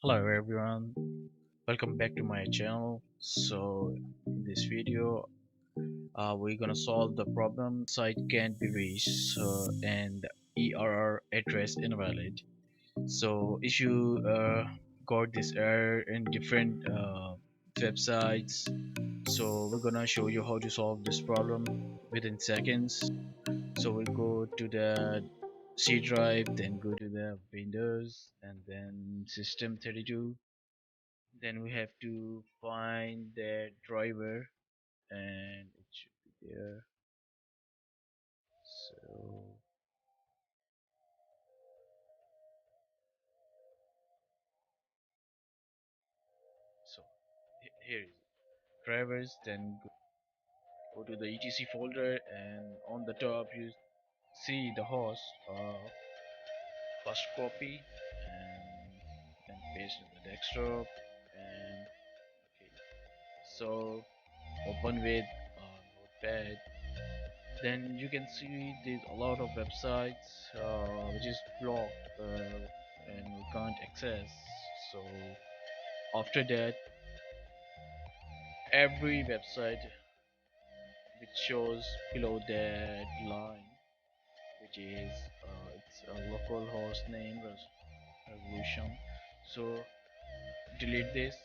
Hello everyone, welcome back to my channel. So in this video we're gonna solve the problem site can't be reached and ERR address invalid. So if you got this error in different websites, so we're gonna show you how to solve this problem within seconds. So we go to the C drive, then go to the Windows and then System32. Then we have to find that driver and it should be there. So so here is it. Drivers, then go to the etc folder, and on the top you see the host. First copy and then paste in the desktop, and okay, so open with notepad. Then you can see there's a lot of websites which is blocked and we can't access. So after that, every website which shows below that line, which is it's a local host name resolution. So delete this,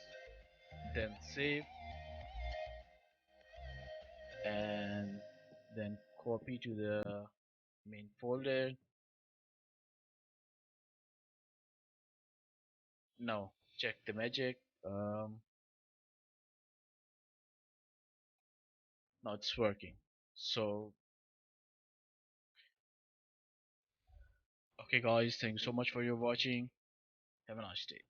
then save, and then copy to the main folder. Now check the magic. Now it's working. So okay guys, thanks so much for your watching. Have a nice day.